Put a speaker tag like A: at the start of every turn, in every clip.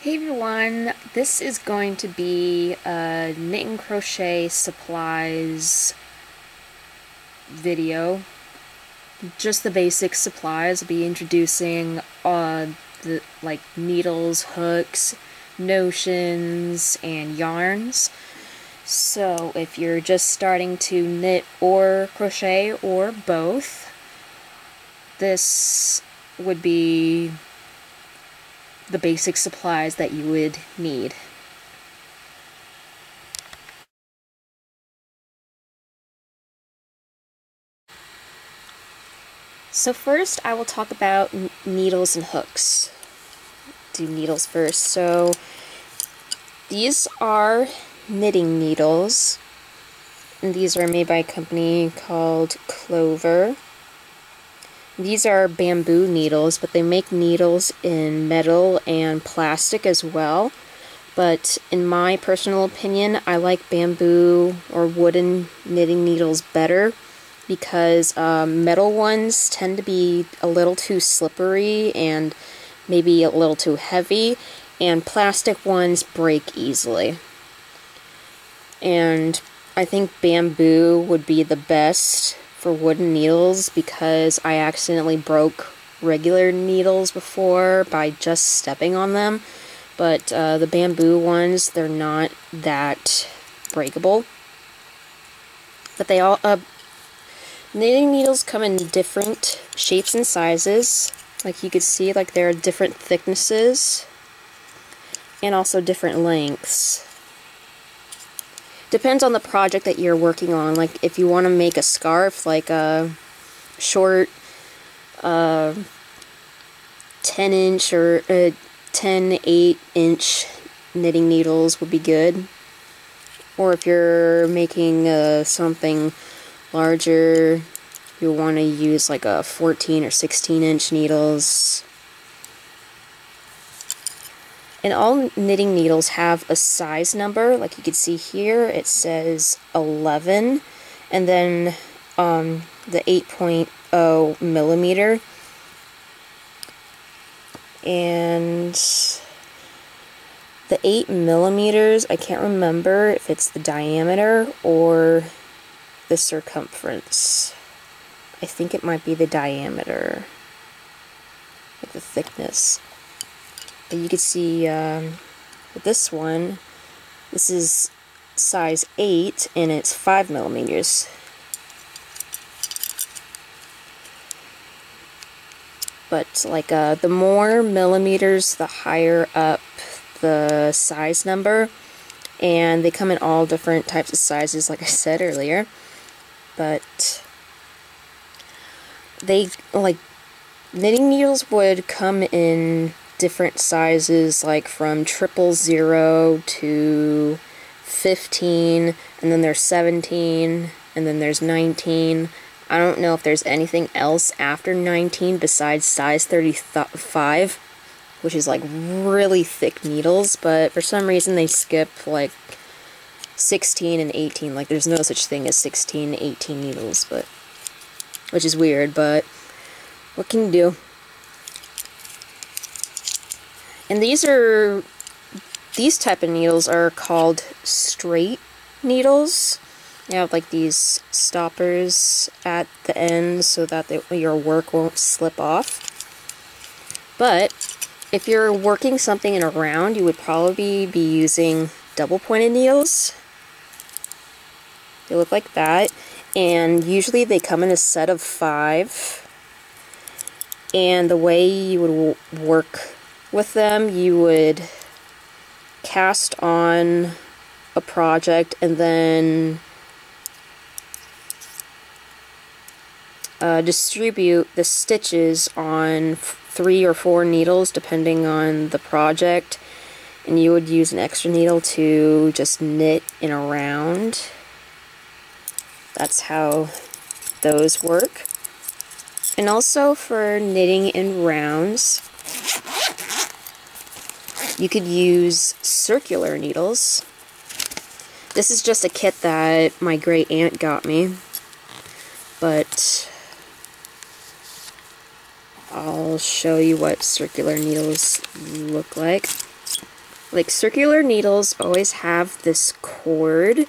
A: Hey everyone, this is going to be a knit and crochet supplies video. Just the basic supplies. I'll be introducing the needles, hooks, notions, and yarns. So if you're just starting to knit or crochet or both, this would be the basic supplies that you would need. So first I will talk about needles and hooks. Do needles first. So these are knitting needles, and these are made by a company called Clover. These are bamboo needles, but they make needles in metal and plastic as well. But in my personal opinion, I like bamboo or wooden knitting needles better because metal ones tend to be a little too slippery and maybe a little too heavy, and plastic ones break easily. And I think bamboo would be the best for wooden needles because I accidentally broke regular needles before by just stepping on them, but the bamboo ones, they're not that breakable. But they all knitting needles come in different shapes and sizes. Like you can see, like there are different thicknesses and also different lengths. Depends on the project that you're working on. Like if you want to make a scarf, like a short 10-inch or 10 8-inch knitting needles would be good. Or if you're making something larger, you'll want to use like a 14 or 16-inch needles. And all knitting needles have a size number. Like you can see here, it says 11, and then the 8.0 millimeter. And the 8 millimeters, I can't remember if it's the diameter or the circumference. I think it might be the diameter, like the thickness. But you can see with this one, this is size 8 and it's 5 millimeters. But like the more millimeters, the higher up the size number, and they come in all different types of sizes, like I said earlier. But they, like, knitting needles would come in different sizes, like from 000 to 15, and then there's 17, and then there's 19. I don't know if there's anything else after 19 besides size 35, which is like really thick needles, but for some reason they skip like 16 and 18. Like there's no such thing as 16 and 18 needles, but which is weird, but what can you do? And these type of needles are called straight needles. They have like these stoppers at the end so that your work won't slip off. But if you're working something in a round, you would probably be using double-pointed needles. They look like that, and usually they come in a set of 5. And the way you would work with them, you would cast on a project and then distribute the stitches on 3 or 4 needles depending on the project, and you would use an extra needle to just knit in a round. That's how those work. And also for knitting in rounds, you could use circular needles. This is just a kit that my great aunt got me, but I'll show you what circular needles look like. Like circular needles always have this cord,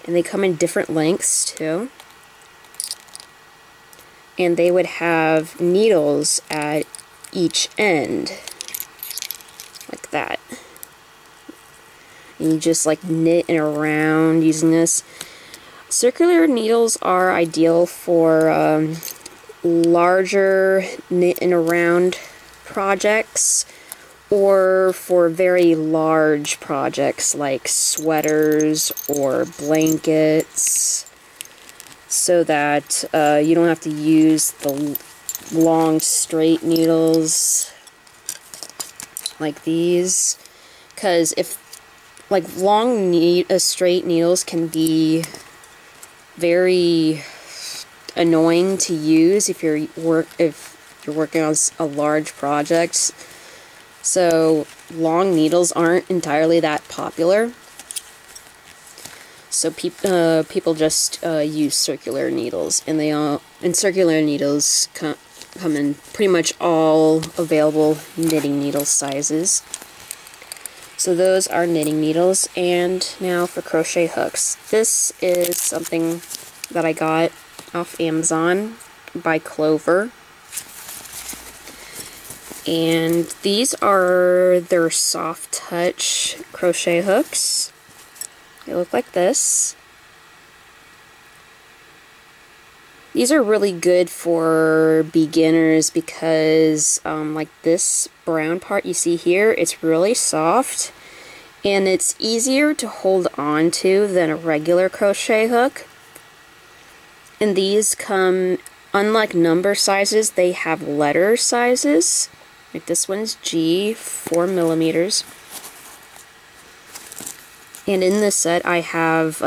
A: and they come in different lengths too. And they would have needles at each end, like that. And you just like knit it around using this. Circular needles are ideal for larger knit and around projects, or for very large projects like sweaters or blankets, so that you don't have to use the long straight needles like these, because if like long straight needles can be very annoying to use if you're working on a large project. So long needles aren't entirely that popular. So people just use circular needles, and circular needles come in pretty much all available knitting needle sizes. So those are knitting needles. And now for crochet hooks. This is something that I got off Amazon by Clover. And these are their soft touch crochet hooks. They look like this. These are really good for beginners because like this brown part you see here, it's really soft and it's easier to hold on to than a regular crochet hook. And these come, unlike number sizes, they have letter sizes. Like this one's G, 4 millimeters. And in this set I have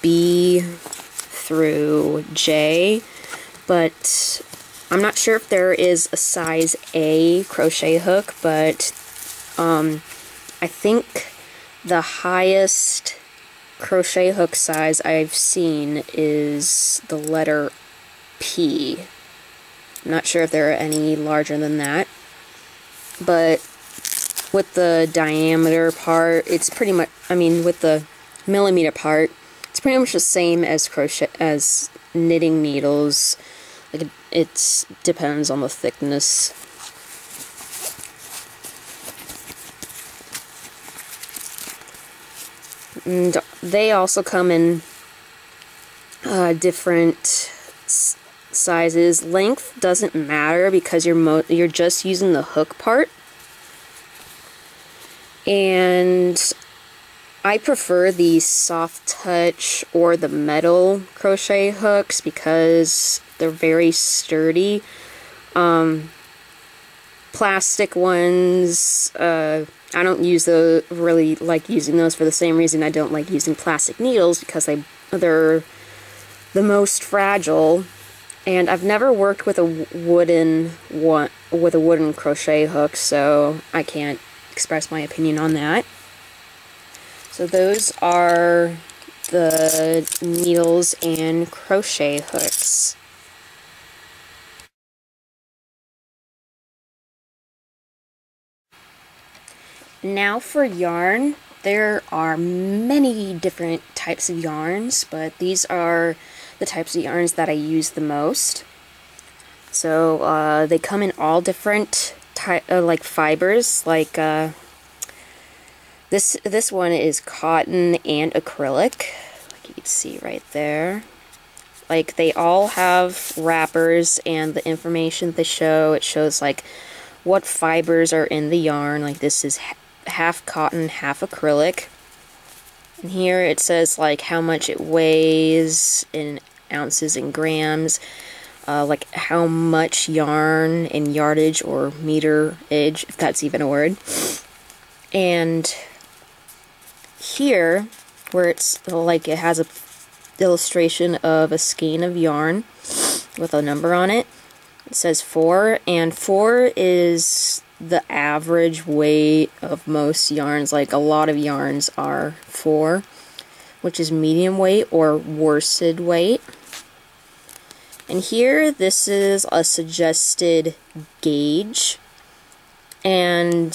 A: B through J, but I'm not sure if there is a size A crochet hook, but I think the highest crochet hook size I've seen is the letter P. I'm not sure if there are any larger than that. But with the diameter part, it's pretty much, with the millimeter part, it's pretty much the same as knitting needles. Like it depends on the thickness. And they also come in different sizes. Length doesn't matter because you're just using the hook part. And I prefer the soft touch or the metal crochet hooks because they're very sturdy. Plastic ones, I don't really like using those for the same reason I don't like using plastic needles, because they're the most fragile. And I've never worked with a wooden crochet hook, so I can't express my opinion on that. So those are the needles and crochet hooks. Now for yarn. There are many different types of yarns, but these are the types of yarns that I use the most. So they come in all different like fibers. Like this one is cotton and acrylic, like you can see right there. Like they all have wrappers, and the information they show, it shows like what fibers are in the yarn. Like this is half cotton, half acrylic. And here it says like how much it weighs in ounces and grams, like how much yarn in yardage or meterage, if that's even a word. And here, where it's like it has a illustration of a skein of yarn with a number on it, it says 4, and 4 is the average weight of most yarns. Like a lot of yarns are 4, which is medium weight or worsted weight. And here, this is a suggested gauge, and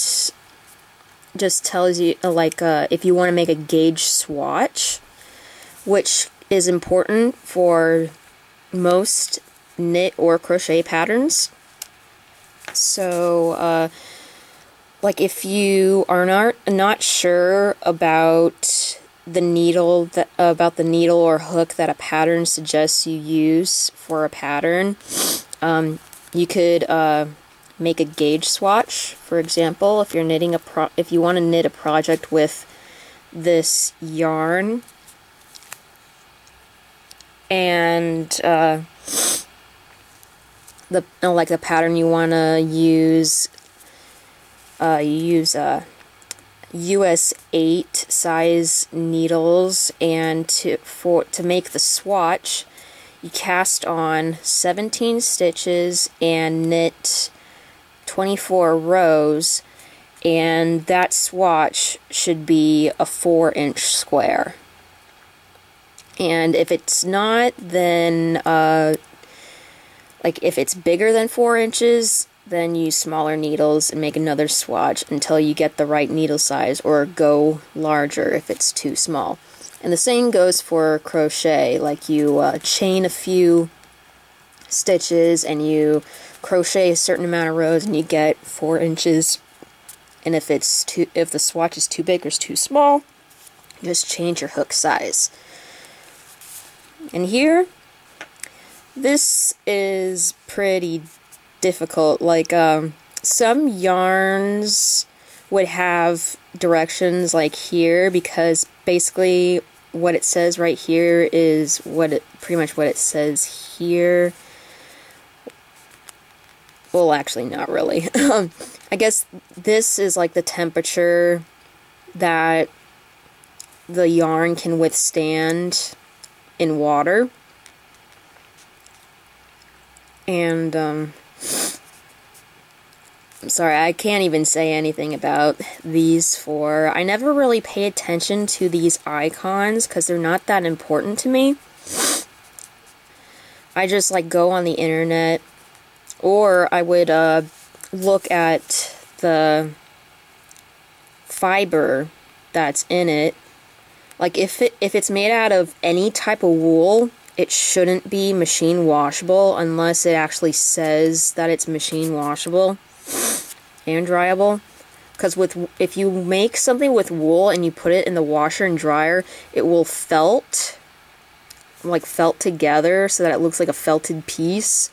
A: just tells you if you want to make a gauge swatch, which is important for most knit or crochet patterns. So like if you are not sure about the needle or hook that a pattern suggests you use for a pattern, you could make a gauge swatch. For example, if you're knitting if you want to knit a project with this yarn and the pattern you want to use, you use US 8 size needles, and to make the swatch, you cast on 17 stitches and knit 24 rows, and that swatch should be a 4-inch square. And if it's not, then if it's bigger than 4 inches, then use smaller needles and make another swatch until you get the right needle size, or go larger if it's too small. And the same goes for crochet. Like you chain a few stitches and you crochet a certain amount of rows and you get 4 inches. And if the swatch is too big or too small, just change your hook size. And here, this is pretty difficult. Like some yarns would have directions like here, because basically what it says right here is pretty much what it says here. Well, actually not really. I guess this is like the temperature that the yarn can withstand in water. And I'm sorry, I can't even say anything about these four. I never really pay attention to these icons because they're not that important to me. I just go on the internet, or I would look at the fiber that's in it. Like if it's made out of any type of wool, it shouldn't be machine washable unless it actually says that it's machine washable and dryable. Because if you make something with wool and you put it in the washer and dryer, it will felt together so that it looks like a felted piece,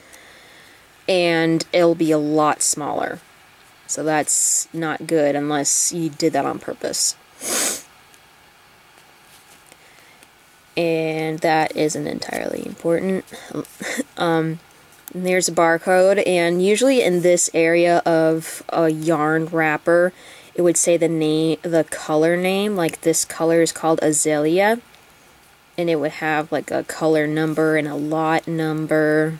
A: and it'll be a lot smaller. So that's not good unless you did that on purpose. And that isn't entirely important. There's a barcode, and usually in this area of a yarn wrapper, it would say the color name. Like this color is called Azalea, and it would have like a color number and a lot number.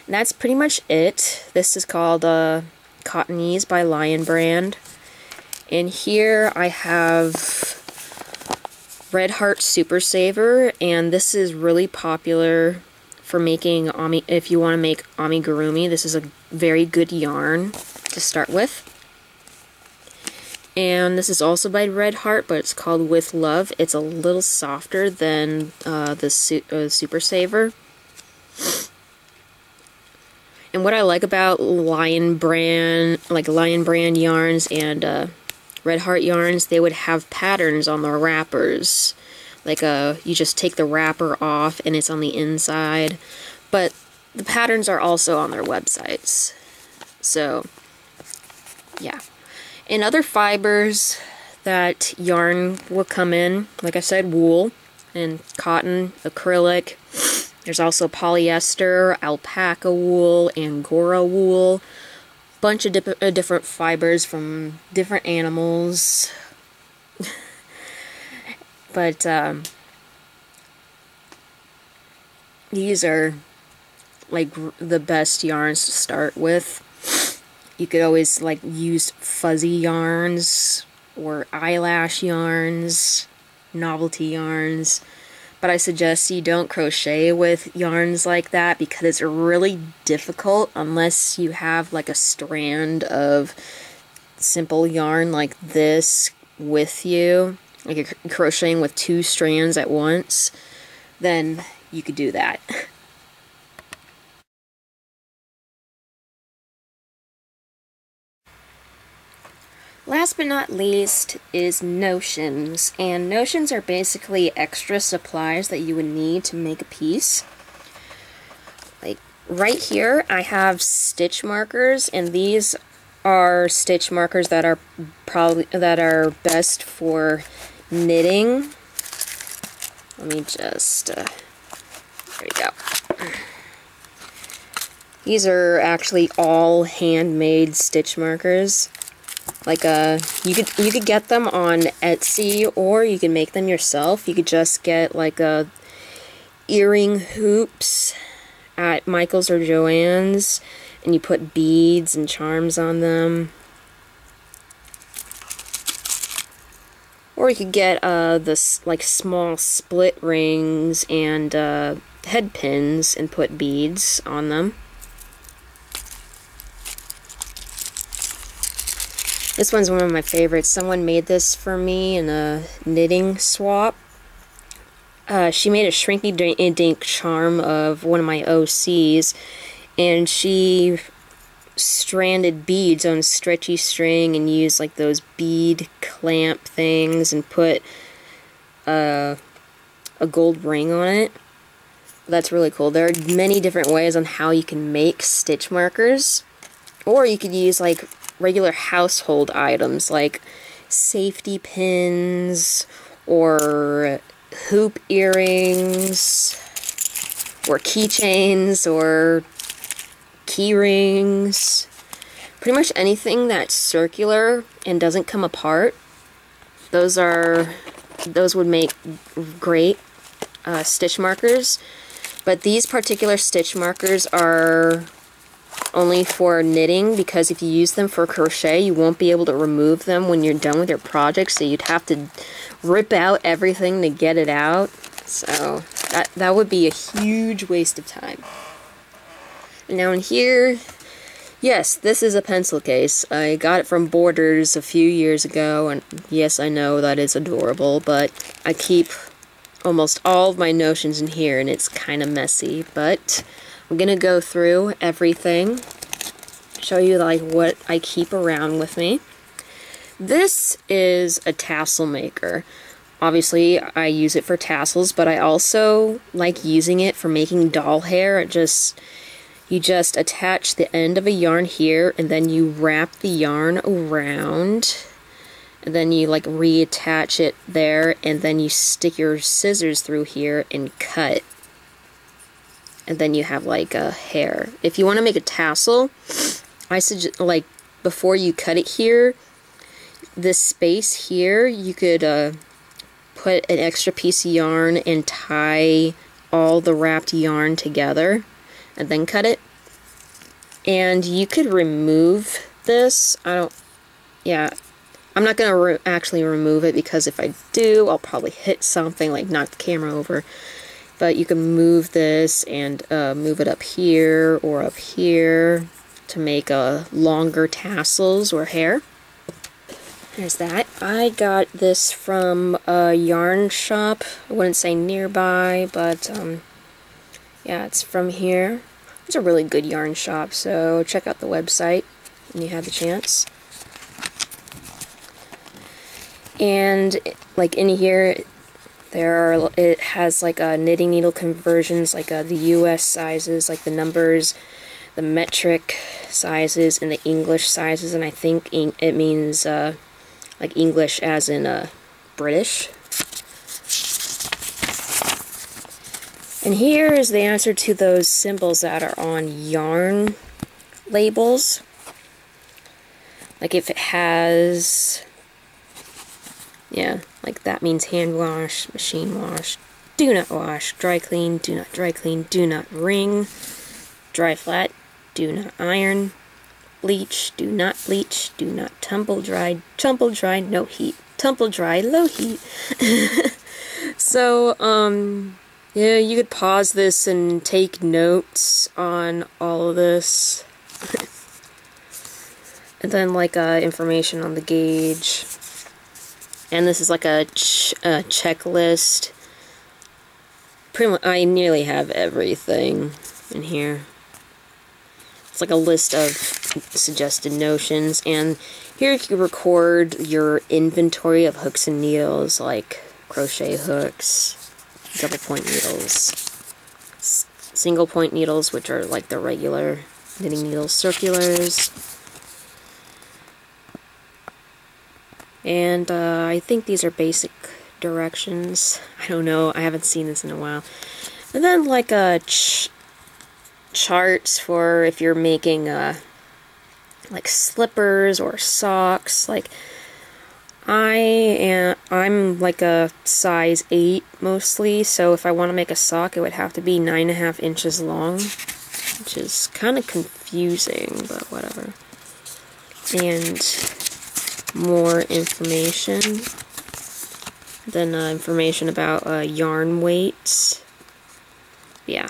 A: And that's pretty much it. This is called Cottonese by Lion Brand. And here I have Red Heart Super Saver, and this is really popular for making if you want to make amigurumi. This is a very good yarn to start with. And this is also by Red Heart, but it's called With Love. It's a little softer than the Super Saver. And what I like about Lion Brand yarns and Red Heart yarns, they would have patterns on the wrappers. Like you just take the wrapper off and it's on the inside. But the patterns are also on their websites. So, yeah. In other fibers that yarn will come in, like I said, wool and cotton, acrylic. There's also polyester, alpaca wool, Angora wool. Bunch of different fibers from different animals. But these are like the best yarns to start with. You could always use fuzzy yarns or eyelash yarns, novelty yarns. But I suggest you don't crochet with yarns like that because it's really difficult unless you have a strand of simple yarn like this with you, like you're crocheting with 2 strands at once, then you could do that. Last but not least is notions, and notions are basically extra supplies that you would need to make a piece. Like right here I have stitch markers, and these are stitch markers that are best for knitting. Let me just there we go. These are actually all handmade stitch markers. Like you could get them on Etsy, or you can make them yourself. You could just get like earring hoops at Michael's or Joann's, and you put beads and charms on them. Or you could get this like small split rings and head pins and put beads on them. This one's one of my favorites. Someone made this for me in a knitting swap. She made a shrinky-dink charm of one of my OCs, and she stranded beads on stretchy string and used like those bead clamp things and put a gold ring on it. That's really cool. There are many different ways on how you can make stitch markers, or you could use like regular household items like safety pins or hoop earrings or keychains or key rings. Pretty much anything that's circular and doesn't come apart. Those would make great stitch markers. But these particular stitch markers are only for knitting, because if you use them for crochet, you won't be able to remove them when you're done with your project, so you'd have to rip out everything to get it out. So that would be a huge waste of time. And now in here, yes, this is a pencil case. I got it from Borders a few years ago, and yes, I know that is adorable, but I keep almost all of my notions in here, and it's kind of messy, but I'm gonna go through everything, show you like what I keep around with me. This is a tassel maker. Obviously, I use it for tassels, but I also like using it for making doll hair. You just attach the end of a yarn here, and then you wrap the yarn around, and then you like reattach it there, and then you stick your scissors through here and cut. And then you have like a hair. If you want to make a tassel, I suggest, like, before you cut it here, this space here, you could put an extra piece of yarn and tie all the wrapped yarn together and then cut it. And you could remove this. I'm not gonna actually remove it, because if I do, I'll probably hit something, like knock the camera over. But you can move this and move it up here or up here to make longer tassels or hair. There's that. I got this from a yarn shop. I wouldn't say nearby, but yeah, it's from here. It's a really good yarn shop, so check out the website when you have the chance. And like in here, it has like knitting needle conversions, like the US sizes, like the numbers, the metric sizes, and the English sizes, and I think it means like English as in British. And here is the answer to those symbols that are on yarn labels. Like if it has, yeah, like that means hand wash, machine wash, do not wash, dry clean, do not dry clean, do not wring, dry flat, do not iron, bleach, do not bleach, do not tumble dry, no heat, tumble dry, low heat. So, yeah, you could pause this and take notes on all of this. And then like information on the gauge. And this is like a checklist. Pretty much, I nearly have everything in here. It's like a list of suggested notions, and here you can record your inventory of hooks and needles, like crochet hooks, double point needles, single point needles, which are like the regular knitting needles, circulars, and I think these are basic directions. I don't know, I haven't seen this in a while. And then like a charts for if you're making like slippers or socks. Like I'm like a size 8 mostly, so if I want to make a sock it would have to be 9.5 inches long, which is kind of confusing, but whatever. And more information. Then information about yarn weights. Yeah.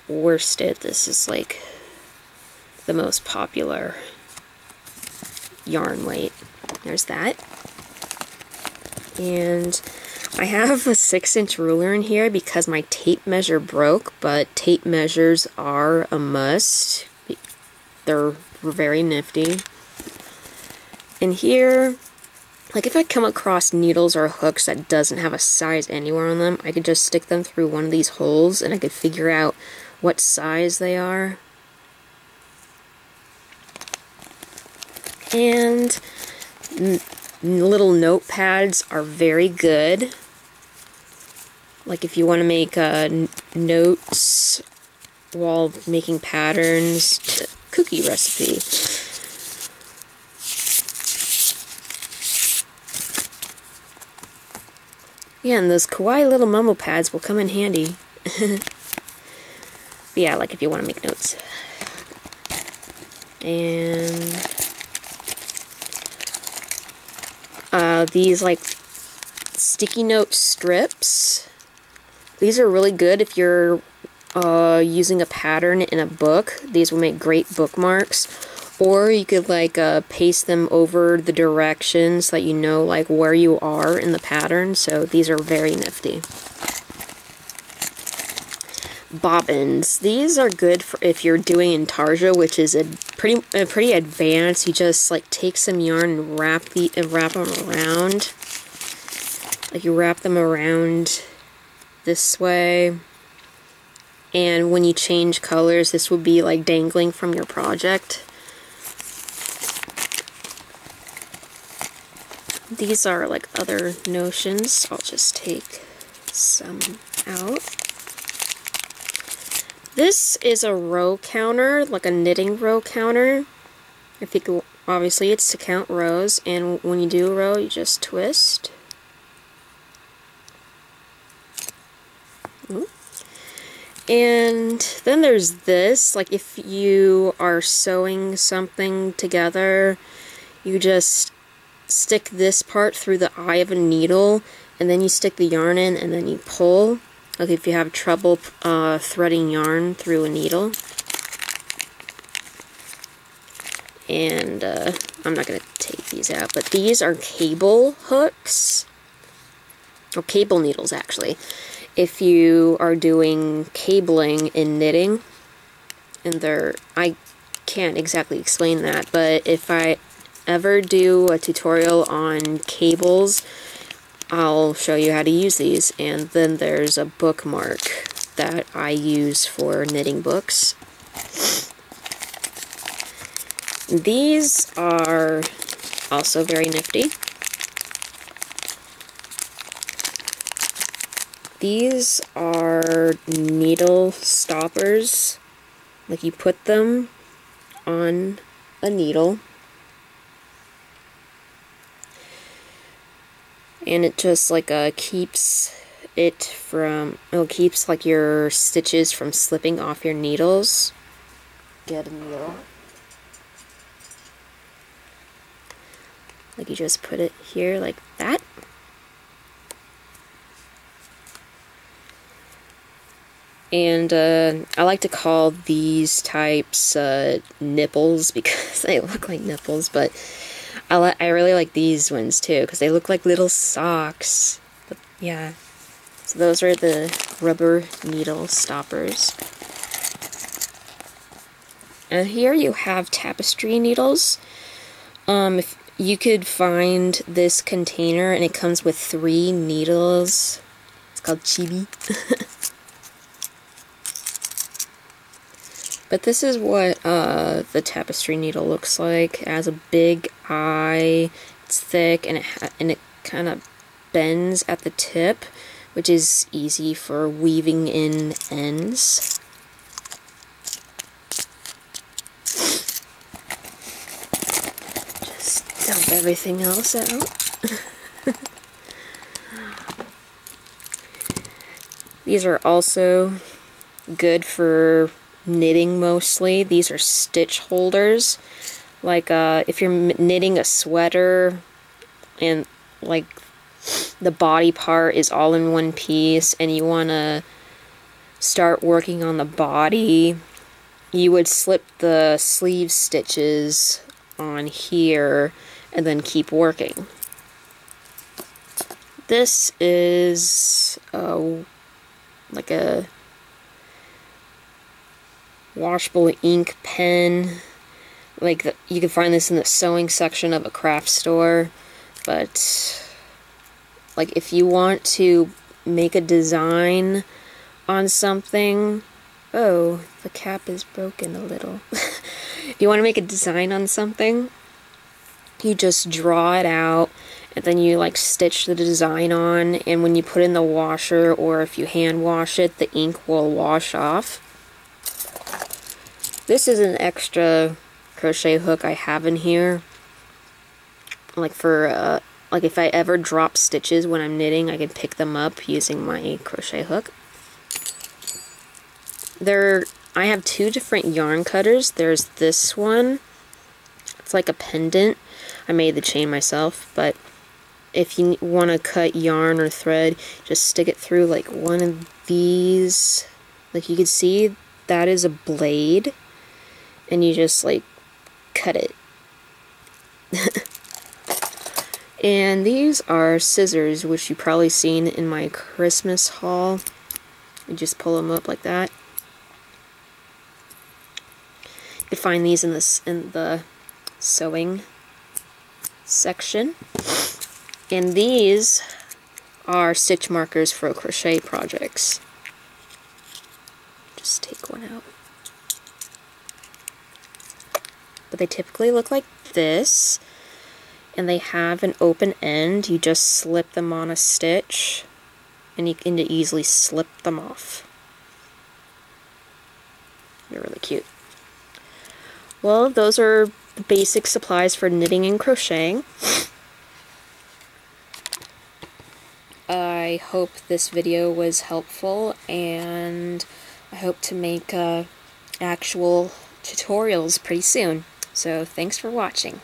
A: Worsted, this is like the most popular yarn weight. There's that. And I have a 6-inch ruler in here because my tape measure broke, but tape measures are a must. They're very nifty. And here, like if I come across needles or hooks that doesn't have a size anywhere on them, I could just stick them through one of these holes and I could figure out what size they are. And little notepads are very good. Like if you want to make notes while making patterns, cookie recipe. Yeah, and those kawaii little mumble pads will come in handy. Yeah, like if you want to make notes. And these like sticky note strips. These are really good if you're using a pattern in a book. These will make great bookmarks. Or you could like paste them over the directions so that you know like where you are in the pattern. So these are very nifty. Bobbins. These are good for if you're doing intarsia, which is a pretty advanced. You just like take some yarn and wrap them around. Like you wrap them around this way. And when you change colors, this will be like dangling from your project. These are like other notions. I'll just take some out. This is a row counter, like a knitting row counter. If you go, obviously it's to count rows, and when you do a row, you just twist. And then there's this, like if you are sewing something together, you just stick this part through the eye of a needle, and then you stick the yarn in, and then you pull. Like if you have trouble threading yarn through a needle. And I'm not going to take these out, but these are cable hooks. Or cable needles, actually. If you are doing cabling in knitting, and I can't exactly explain that, but if I ever do a tutorial on cables, I'll show you how to use these. And then there's a bookmark that I use for knitting books. These are also very nifty. These are needle stoppers. Like you put them on a needle, and it just like keeps like your stitches from slipping off your needles. Get a needle. Like you just put it here like that. And I like to call these types nipples because they look like nipples, but I really like these ones too because they look like little socks. But yeah, so those are the rubber needle stoppers. And here you have tapestry needles. If you could find this container, and it comes with 3 needles. It's called Chibi. But this is what the tapestry needle looks like. It has a big eye, it's thick, and it kind of bends at the tip, which is easy for weaving in ends. Just dump everything else out. These are also good for knitting mostly. These are stitch holders. Like if you're knitting a sweater and like the body part is all in one piece and you want to start working on the body, you would slip the sleeve stitches on here and then keep working. This is like a washable ink pen. Like you can find this in the sewing section of a craft store, but like if you want to make a design on something, oh, the cap is broken a little. If you want to make a design on something, you just draw it out and then you like stitch the design on, and when you put in the washer or if you hand wash it, the ink will wash off. This is an extra crochet hook I have in here, like for like if I ever drop stitches when I'm knitting, I can pick them up using my crochet hook. I have 2 different yarn cutters. There's this one, it's like a pendant. I made the chain myself, but if you want to cut yarn or thread, just stick it through like one of these. Like you can see, that is a blade. And you just like cut it. And these are scissors, which you've probably seen in my Christmas haul. You just pull them up like that. You can find these in the sewing section. And these are stitch markers for crochet projects. Just take one out. But they typically look like this, and they have an open end. You just slip them on a stitch, and you can easily slip them off. They're really cute. Well, those are the basic supplies for knitting and crocheting. I hope this video was helpful, and I hope to make actual tutorials pretty soon. So thanks for watching.